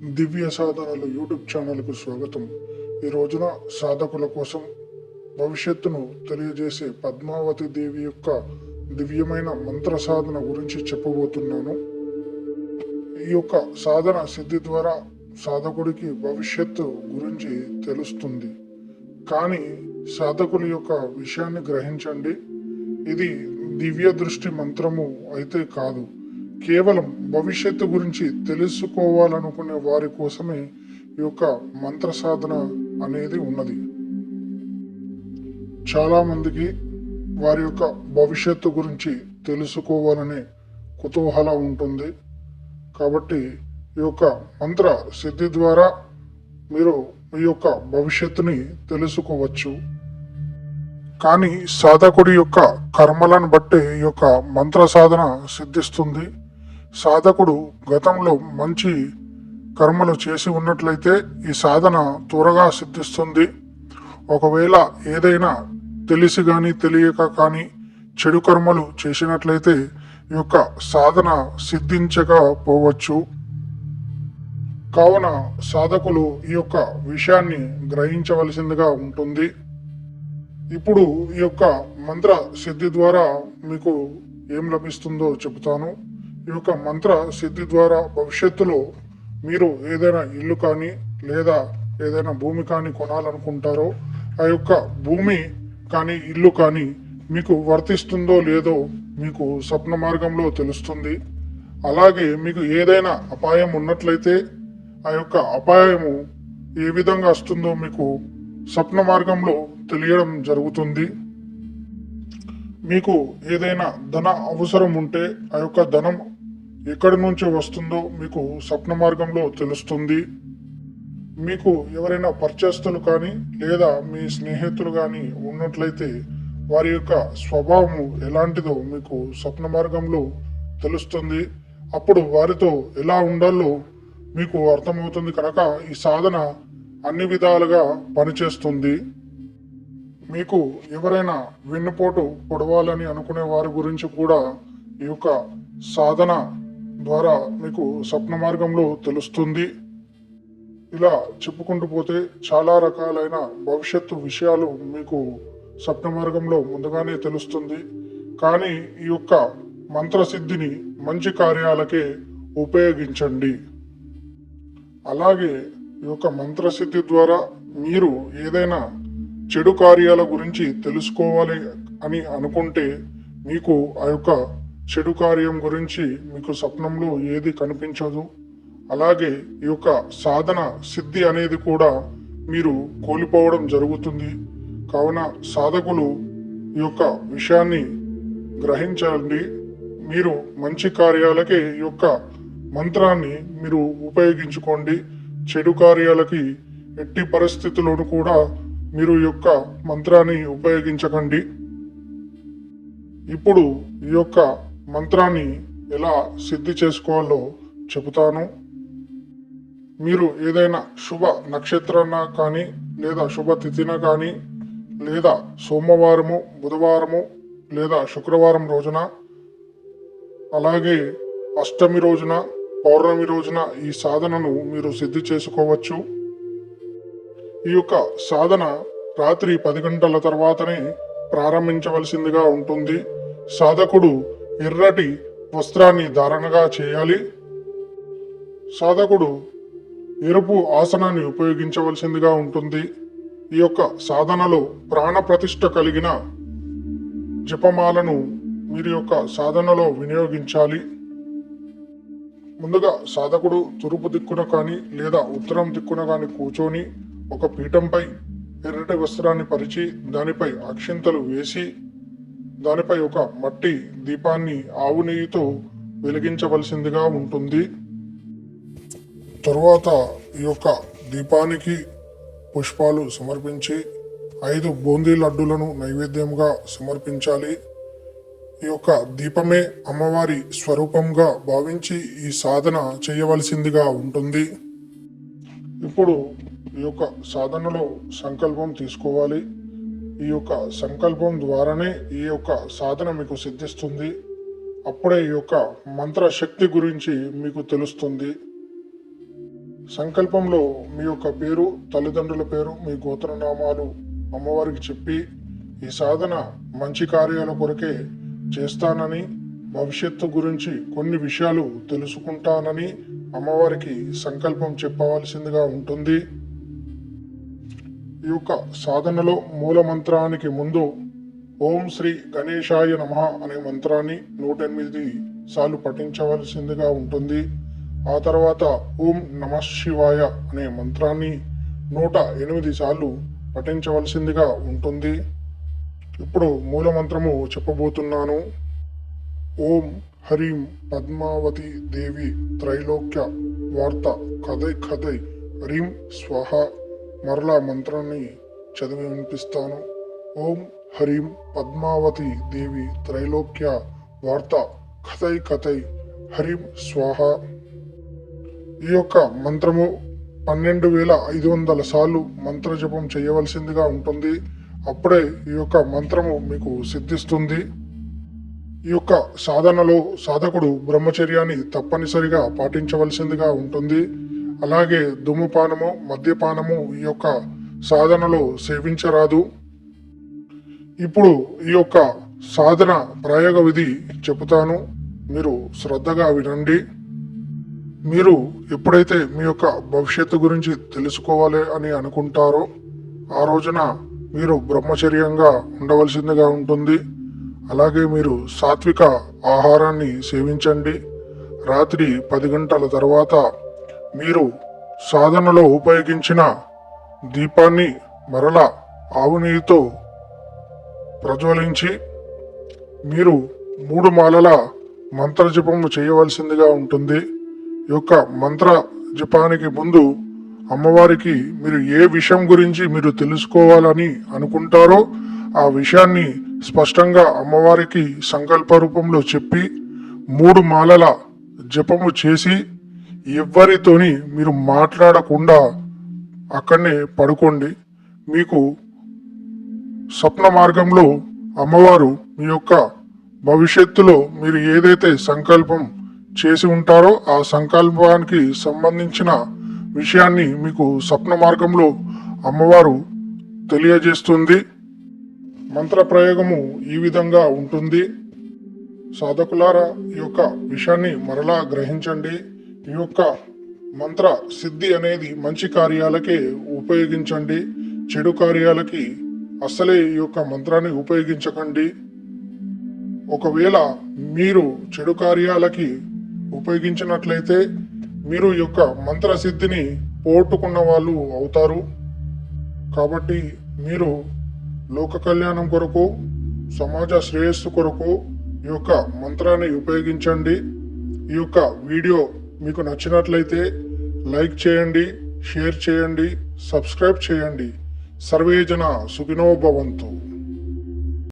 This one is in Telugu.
దివ్య సాధనలు యూట్యూబ్ ఛానల్కు స్వాగతం. ఈ రోజున సాధకుల కోసం భవిష్యత్తును తెలియజేసే పద్మావతి దేవి యొక్క దివ్యమైన మంత్ర సాధన గురించి చెప్పబోతున్నాను. ఈ యొక్క సాధన సిద్ధి ద్వారా సాధకుడికి భవిష్యత్తు గురించి తెలుస్తుంది. కానీ సాధకుల యొక్క విషయాన్ని గ్రహించండి, ఇది దివ్య దృష్టి మంత్రము అయితే కాదు. కేవలం భవిష్యత్తు గురించి తెలుసుకోవాలనుకునే వారి కోసమే ఈ యొక్క మంత్ర సాధన అనేది ఉన్నది. చాలా మందికి వారి యొక్క భవిష్యత్తు గురించి తెలుసుకోవాలనే కుతూహలం ఉంటుంది. కాబట్టి ఈ యొక్క మంత్ర సిద్ధి ద్వారా మీరు మీ యొక్క భవిష్యత్తుని తెలుసుకోవచ్చు. కానీ సాధకుడి యొక్క కర్మలను బట్టి ఈ యొక్క మంత్ర సాధన సిద్ధిస్తుంది. సాధకుడు గతంలో మంచి కర్మలు చేసి ఉన్నట్లయితే ఈ సాధన త్వరగా సిద్ధిస్తుంది. ఒకవేళ ఏదైనా తెలిసి కానీ తెలియక కానీ చెడు కర్మలు చేసినట్లయితే ఈ యొక్క సాధన సిద్ధించకపోవచ్చు. కావున సాధకులు ఈ యొక్క విషయాన్ని గ్రహించవలసిందిగా ఉంటుంది. ఇప్పుడు ఈ యొక్క మంత్ర సిద్ధి ద్వారా మీకు ఏం లభిస్తుందో చెబుతాను. ఈ యొక్క మంత్ర సిద్ధి ద్వారా భవిష్యత్తులో మీరు ఏదైనా ఇల్లు కానీ లేదా ఏదైనా భూమి కానీ కొనాలనుకుంటారో ఆ యొక్క భూమి కానీ ఇల్లు కానీ మీకు వర్తిస్తుందో లేదో మీకు స్వప్న మార్గంలో తెలుస్తుంది. అలాగే మీకు ఏదైనా అపాయం ఉన్నట్లయితే ఆ యొక్క అపాయము ఏ విధంగా వస్తుందో మీకు స్వప్న మార్గంలో తెలియడం జరుగుతుంది. మీకు ఏదైనా ధన అవసరం ఉంటే ఆ యొక్క ధనం ఎక్కడి నుంచి వస్తుందో మీకు స్వప్న మార్గంలో తెలుస్తుంది. మీకు ఎవరైనా పరిచయస్తులు కానీ లేదా మీ స్నేహితులు కానీ ఉన్నట్లయితే వారి యొక్క స్వభావము ఎలాంటిదో మీకు స్వప్న మార్గంలో తెలుస్తుంది. అప్పుడు వారితో ఎలా ఉండాలో మీకు అర్థమవుతుంది. కనుక ఈ సాధన అన్ని విధాలుగా పనిచేస్తుంది. మీకు ఎవరైనా వెన్నుపోటు పొడవాలని అనుకునే వారి గురించి కూడా ఈ యొక్క సాధన ద్వారా మీకు స్వప్న మార్గంలో తెలుస్తుంది. ఇలా చెప్పుకుంటూ పోతే చాలా రకాలైన భవిష్యత్తు విషయాలు మీకు స్వప్న మార్గంలో ముందుగానే తెలుస్తుంది. కానీ ఈ యొక్క మంత్రసిద్ధిని మంచి కార్యాలకే ఉపయోగించండి. అలాగే ఈ యొక్క మంత్రసిద్ధి ద్వారా మీరు ఏదైనా చెడు కార్యాల గురించి తెలుసుకోవాలి అని అనుకుంటే మీకు ఆ యొక్క చెడు కార్యం గురించి మీకు స్వప్నంలో ఏది కనిపించదు. అలాగే ఈ యొక్క సాధన సిద్ధి అనేది కూడా మీరు కోల్పోవడం జరుగుతుంది. కావున సాధకులు ఈ యొక్క విషయాన్ని గ్రహించండి. మీరు మంచి కార్యాలకే ఈ యొక్క మంత్రాన్ని మీరు ఉపయోగించుకోండి. చెడు కార్యాలకి ఎట్టి పరిస్థితుల్లోనూ కూడా మీరు ఈ యొక్క మంత్రాన్ని ఉపయోగించకండి. ఇప్పుడు ఈ యొక్క మంత్రాన్ని ఎలా సిద్ధి చేసుకోవాలో చెబుతాను. మీరు ఏదైనా శుభ నక్షత్రాన కానీ లేదా శుభ తిథిన కానీ లేదా సోమవారము, బుధవారము లేదా శుక్రవారం రోజున, అలాగే అష్టమి రోజున, పౌర్ణమి రోజున ఈ సాధనను మీరు సిద్ధి చేసుకోవచ్చు. ఈ యొక్క సాధన రాత్రి 10 గంటల తర్వాతనే ప్రారంభించవలసిందిగా ఉంటుంది. సాధకుడు ఎర్రటి వస్త్రాన్ని ధారణగా చేయాలి. సాధకుడు ఎరుపు ఆసనాన్ని ఉపయోగించవలసిందిగా ఉంటుంది. ఈ యొక్క సాధనలో ప్రాణ ప్రతిష్ఠ కలిగిన జపమాలను మీరు యొక్క సాధనలో వినియోగించాలి. ముందుగా సాధకుడు తూర్పు దిక్కున కానీ లేదా ఉత్తరం దిక్కున కానీ కూర్చొని ఒక పీఠంపై ఎర్రటి వస్త్రాన్ని పరిచి దానిపై అక్షింతలు వేసి దానిపై ఒక మట్టి దీపాన్ని ఆవు నెయ్యితో వెలిగించవలసిందిగా ఉంటుంది. తరువాత ఈ యొక్క దీపానికి పుష్పాలు సమర్పించి 5 బూందీ లడ్డులను నైవేద్యంగా సమర్పించాలి. ఈ యొక్క దీపమే అమ్మవారి స్వరూపంగా భావించి ఈ సాధన చేయవలసిందిగా ఉంటుంది. ఇప్పుడు ఈ యొక్క సాధనలో సంకల్పం తీసుకోవాలి. ఈ యొక్క సంకల్పం ద్వారానే ఈ యొక్క సాధన మీకు సిద్ధిస్తుంది. అప్పుడే ఈ యొక్క మంత్ర శక్తి గురించి మీకు తెలుస్తుంది. సంకల్పంలో మీ యొక్క పేరు, తల్లిదండ్రుల పేరు, మీ గోత్రనామాలు అమ్మవారికి చెప్పి ఈ సాధన మంచి కార్యాల కొరకే చేస్తానని, భవిష్యత్తు గురించి కొన్ని విషయాలు తెలుసుకుంటానని అమ్మవారికి సంకల్పం చెప్పవలసిందిగా ఉంటుంది. ఈ యొక్క సాధనలో మూల మంత్రానికి ముందు ఓం శ్రీ గణేశాయ నమః అనే మంత్రాన్ని 108 సార్లు పఠించవలసిందిగా ఉంటుంది. ఆ తర్వాత ఓం నమః శివాయ అనే మంత్రాన్ని 108 సార్లు పఠించవలసిందిగా ఉంటుంది. ఇప్పుడు మూల మంత్రము చెప్పబోతున్నాను. ఓం హరీం పద్మావతి దేవి త్రైలోక్య వార్త కథై కథై హ్రీం స్వహ. మరలా మంత్రాన్ని చదివి వినిపిస్తాను. ఓం హరీం పద్మావతి దేవి త్రైలోక్య వార్త కథై కథై హ్రీం స్వాహ. ఈ యొక్క మంత్రము 12,500 సార్లు మంత్ర జపం చేయవలసిందిగా ఉంటుంది. అప్పుడే ఈ యొక్క మంత్రము మీకు సిద్ధిస్తుంది. ఈ యొక్క సాధనలో సాధకుడు బ్రహ్మచర్యాన్ని తప్పనిసరిగా పాటించవలసిందిగా ఉంటుంది. అలాగే ధూమపానము, మద్యపానము ఈ యొక్క సాధనలో సేవించరాదు. ఇప్పుడు ఈ యొక్క సాధన ప్రయోగ విధి చెబుతాను, మీరు శ్రద్ధగా వినండి. మీరు ఎప్పుడైతే మీ యొక్క భవిష్యత్తు గురించి తెలుసుకోవాలి అని అనుకుంటారో ఆ రోజున మీరు బ్రహ్మచర్యంగా ఉండవలసిందిగా ఉంటుంది. అలాగే మీరు సాత్విక ఆహారాన్ని సేవించండి. రాత్రి 10 గంటల తర్వాత మీరు సాధనలో ఉపయోగించిన దీపాన్ని మరలా ఆవు నెయ్యితో ప్రజ్వలించి మీరు 3 మాలల మంత్ర జపము చేయవలసిందిగా ఉంటుంది. ఈ యొక్క మంత్ర జపానికి ముందు అమ్మవారికి మీరు ఏ విషయం గురించి మీరు తెలుసుకోవాలని అనుకుంటారో ఆ విషయాన్ని స్పష్టంగా అమ్మవారికి సంకల్ప రూపంలో చెప్పి 3 మాలల జపము చేసి ఎవ్వరితోని మీరు మాట్లాడకుండా అక్కడనే పడుకోండి. మీకు స్వప్న మార్గంలో అమ్మవారు మీ యొక్క భవిష్యత్తులో మీరు ఏదైతే సంకల్పం చేసి ఉంటారో ఆ సంకల్పానికి సంబంధించిన విషయాన్ని మీకు స్వప్న మార్గంలో అమ్మవారు తెలియజేస్తుంది. మంత్ర ప్రయోగము ఈ విధంగా ఉంటుంది. సాధకులారా, ఈ యొక్క విషయాన్ని మరలా గ్రహించండి. ఈ యొక్క మంత్ర సిద్ధి అనేది మంచి కార్యాలకే ఉపయోగించండి. చెడు కార్యాలకి అసలే ఈ యొక్క మంత్రాన్ని ఉపయోగించకండి. ఒకవేళ మీరు చెడు కార్యాలకి ఉపయోగించినట్లయితే మీరు ఈ యొక్క మంత్ర సిద్ధిని పోగొట్టుకున్న వాళ్ళు అవుతారు. కాబట్టి మీరు లోక కళ్యాణం కొరకు, సమాజ శ్రేయస్సు కొరకు ఈ యొక్క మంత్రాన్ని ఉపయోగించండి. ఈ యొక్క వీడియో మీకు నచ్చినట్లయితే లైక్ చేయండి, షేర్ చేయండి, సబ్స్క్రైబ్ చేయండి. సర్వే జన సుఖినో భవంతు.